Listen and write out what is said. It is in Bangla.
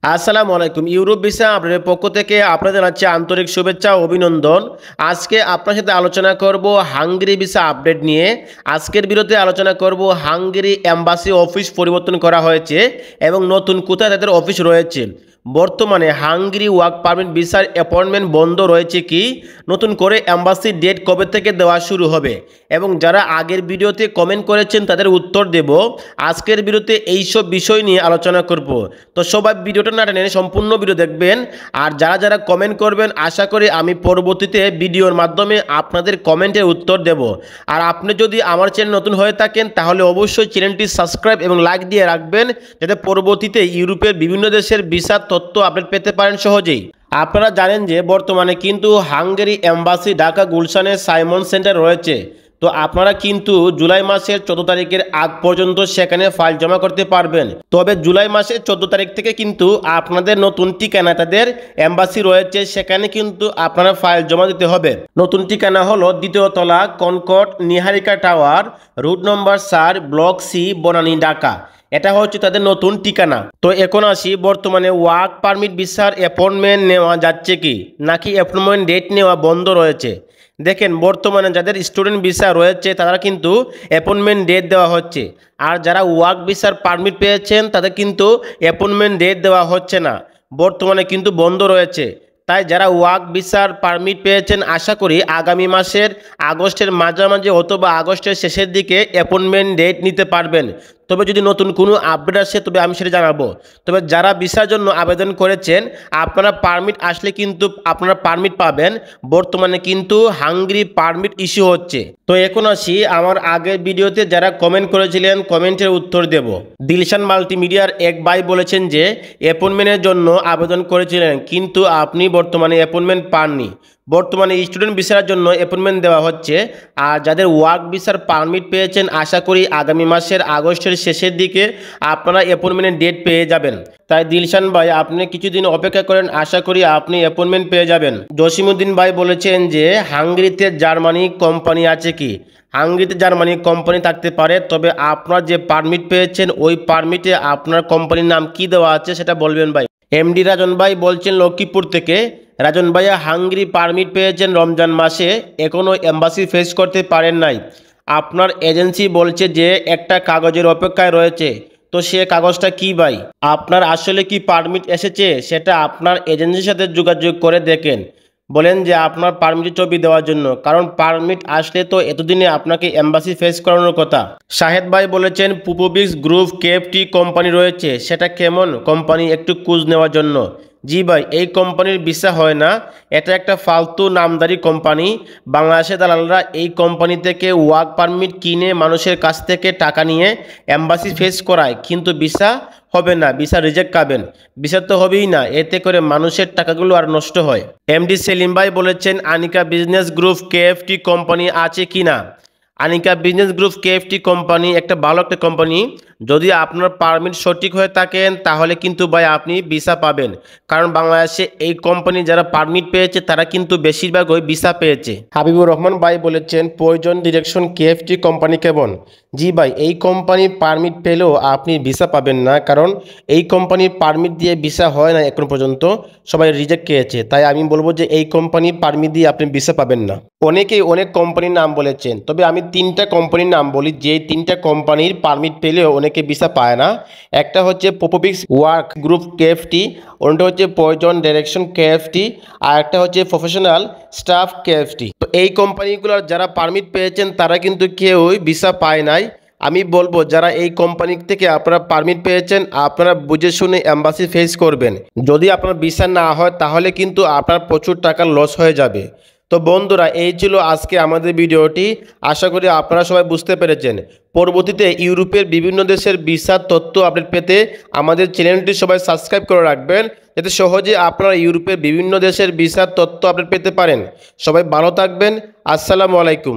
আসসালামু আলাইকুম। ইউরোপ ভিসা আপনাদের পক্ষ থেকে আপনাদের জানাচ্ছি আন্তরিক শুভেচ্ছা ও অভিনন্দন। আজকে আপনার সাথে আলোচনা করব হাঙ্গেরি ভিসা আপডেট নিয়ে। আজকের ভিডিওতে আলোচনা করব হাঙ্গেরি এম্বাসি অফিস পরিবর্তন করা হয়েছে এবং নতুন কোথায় তাদের অফিস রয়েছে। বর্তমানে হাঙ্গেরি ওয়ার্ক পারমিট ভিসার অ্যাপয়েন্টমেন্ট বন্ধ রয়েছে কি, নতুন করে এম্বাসি ডেট কবে থেকে দেওয়া শুরু হবে এবং যারা আগের ভিডিওতে কমেন্ট করেছেন তাদের উত্তর দেব। আজকের ভিডিওতে এইসব বিষয় নিয়ে আলোচনা করব। তো সবাই ভিডিওটা না টেনে সম্পূর্ণ ভিডিও দেখবেন। আর যারা যারা কমেন্ট করবেন আশা করি আমি পরবর্তীতে ভিডিওর মাধ্যমে আপনাদের কমেন্টের উত্তর দেব। আর আপনি যদি আমার চ্যানেল নতুন হয়ে থাকেন তাহলে অবশ্যই চ্যানেলটি সাবস্ক্রাইব এবং লাইক দিয়ে রাখবেন, যাতে পরবর্তীতে ইউরোপের বিভিন্ন দেশের ভিসার তথ্য আপডেট পেতে পারেন সহজেই। আপনারা জানেন যে বর্তমানে কিন্তু হাঙ্গেরি এম্বাসি ঢাকা গুলশানের সাইমন সেন্টার রয়েছে। তো আপনারা কিন্তু জুলাই মাসের 14 তারিখের আগ পর্যন্ত সেখানে ফাইল জমা করতে পারবেন। তবে জুলাই মাসের 14 তারিখ থেকে কিন্তু আপনাদের নতুন ঠিকানা তাদের এম্বাসি রয়েছে, সেখানে কিন্তু আপনারা ফাইল জমা দিতে হবে। নতুন ঠিকানা হলো দ্বিতীয় তলা, কনকর্ড, নিহারিকা টাওয়ার, রুট নম্বর 4, ব্লক সি, বনানী, ঢাকা। এটা হচ্ছে তাদের নতুন ঠিকানা। তো এখন আসি, বর্তমানে ওয়ার্ক পারমিট ভিসার অ্যাপয়েন্টমেন্ট নেওয়া যাচ্ছে কি নাকি অ্যাপয়েন্টমেন্ট ডেট নেওয়া বন্ধ রয়েছে। দেখেন, বর্তমানে যাদের স্টুডেন্ট ভিসা রয়েছে তারা কিন্তু অ্যাপয়েন্টমেন্ট ডেট দেওয়া হচ্ছে, আর যারা ওয়ার্ক ভিসার পারমিট পেয়েছেন তাদের কিন্তু অ্যাপয়েন্টমেন্ট ডেট দেওয়া হচ্ছে না, বর্তমানে কিন্তু বন্ধ রয়েছে। তাই যারা ওয়ার্ক ভিসার পারমিট পেয়েছেন আশা করি আগামী মাসের আগস্টের মাঝামাঝি অথবা আগস্টের শেষের দিকে অ্যাপয়েন্টমেন্ট ডেট নিতে পারবেন। তবে যদি নতুন কোনো আপডেট আসে তবে আমি সেটা জানাবো। তবে যারা ভিসার জন্য আবেদন করেছেন আপনারা পারমিট আসলে কিন্তু আপনারা পারমিট পাবেন। বর্তমানে কিন্তু হাঙ্গেরি পারমিট ইস্যু হচ্ছে। তো এখন আসি, আমার আগের ভিডিওতে যারা কমেন্ট করেছিলেন কমেন্টের উত্তর দেব। দিলশান মাল্টিমিডিয়ার এক ভাই বলেছেন যে অ্যাপয়েন্টমেন্টের জন্য আবেদন করেছিলেন কিন্তু আপনি বর্তমানে অ্যাপয়েন্টমেন্ট পাননি। বর্তমানে স্টুডেন্ট ভিসার জন্য অ্যাপয়েন্টমেন্ট দেওয়া হচ্ছে, আর যাদের ওয়ার্ক ভিসার পারমিট পেয়েছেন আশা করি আগামী মাসের আগস্টের শেষের দিকে আপনারা অ্যাপয়েন্টমেন্টের ডেট পেয়ে যাবেন। তাই দিলশান ভাই আপনি কিছুদিন অপেক্ষা করেন, আশা করি আপনি অ্যাপয়েন্টমেন্ট পেয়ে যাবেন। জসিমউদ্দিন ভাই বলেছেন যে হাঙ্গেরিতে জার্মানি কোম্পানি আছে কি। হাঙ্গেরিতে জার্মানি কোম্পানি থাকতে পারে, তবে আপনার যে পারমিট পেয়েছেন ওই পারমিটে আপনার কোম্পানির নাম কি দেওয়া আছে সেটা বলবেন ভাই। এমডি রাজন ভাই বলছেন লক্ষ্মীপুর থেকে। রাজন ভাইয়া হাঙ্গেরি পারমিট পেয়েছেন রমজান মাসে, এখনও এম্বাসি ফেস করতে পারেন নাই। আপনার এজেন্সি বলছে যে একটা কাগজের অপেক্ষায় রয়েছে, তো সে কাগজটা কি ভাই? আপনার আসলে কি পারমিট এসেছে সেটা আপনার এজেন্সির সাথে যোগাযোগ করে দেখেন, বলেন যে আপনার পারমিটের ছবি দেওয়ার জন্য, কারণ পারমিট আসলে তো এতদিনে আপনাকে এম্বাসি ফেস করানোর কথা। শাহেদ ভাই বলেছেন পুপোবিক্স গ্রুপ কেএফটি কোম্পানি রয়েছে, সেটা কেমন কোম্পানি একটু খোঁজ নেওয়ার জন্য। জি ভাই, এই কোম্পানির ভিসা হয় না, এটা একটা ফালতু নামদারি কোম্পানি। বাংলাদেশের দালালরা এই কোম্পানি থেকে ওয়ার্ক পারমিট কিনে মানুষের কাছ থেকে টাকা নিয়ে এম্বাসি ফেস করায়, কিন্তু ভিসা হবে না, ভিসা রিজেক্ট পাবেন। ভিসা তো হবেই না, এতে করে মানুষের টাকাগুলো আর নষ্ট হয়। এমডি সেলিম ভাই বলেছেন Anika business group KFT company আছে কি না। Anika business group KFT company একটা ভালো একটা কোম্পানি। যদি আপনার পারমিট সঠিক হয়ে থাকেন তাহলে কিন্তু ভাই আপনি ভিসা পাবেন, কারণ বাংলাদেশে এই কোম্পানি যারা পারমিট পেয়েছে তারা কিন্তু বেশিরভাগই ভিসা পেয়েছে। হাবিবুর রহমান ভাই বলেছেন প্রয়োজন ডিরেকশন কেএফটি কোম্পানি কেমন। জি ভাই, এই কোম্পানির পারমিট পেলেও আপনি ভিসা পাবেন না, কারণ এই কোম্পানির পারমিট দিয়ে ভিসা হয় না এখন পর্যন্ত, সবাই রিজেক্ট খেয়েছে। তাই আমি বলবো যে এই কোম্পানির পারমিট দিয়ে আপনি ভিসা পাবেন না। অনেকেই অনেক কোম্পানির নাম বলেছেন, তবে আমি 3টা কোম্পানির নাম বলি যে 3টা কোম্পানির পারমিট পেলেও অনেকে ভিসা পায় না। একটা হচ্ছে পোপোবিক্স ওয়ার্ক গ্রুপ কেএফটি, অন্যটা হচ্ছে প্রয়োজন ডাইরেকশন কেএফটি, আর একটা হচ্ছে প্রফেশনাল স্টাফ কেএফটি। তো এই কোম্পানিগুলোর যারা পারমিট পেয়েছেন তারা কিন্তু কেউই ভিসা পায় নাই। আমি বলবো যারা এই কোম্পানি থেকে আপনারা পারমিট পেয়েছেন আপনারা বুঝে শুনে এম্বাসি ফেস করবেন। যদি আপনার ভিসা না হয় তাহলে কিন্তু আপনার প্রচুর টাকা লস হয়ে যাবে। তো বন্ধুরা, এই ছিল আজকে আমাদের ভিডিওটি। আশা করি আপনারা সবাই বুঝতে পেরেছেন। পরবর্তীতে ইউরোপের বিভিন্ন দেশের ভিসার তথ্য আপডেট পেতে আমাদের চ্যানেলটি সবাই সাবস্ক্রাইব করে রাখবেন, যাতে সহজে আপনারা ইউরোপের বিভিন্ন দেশের ভিসার তথ্য আপডেট পেতে পারেন। সবাই ভালো থাকবেন। আসসালামু আলাইকুম।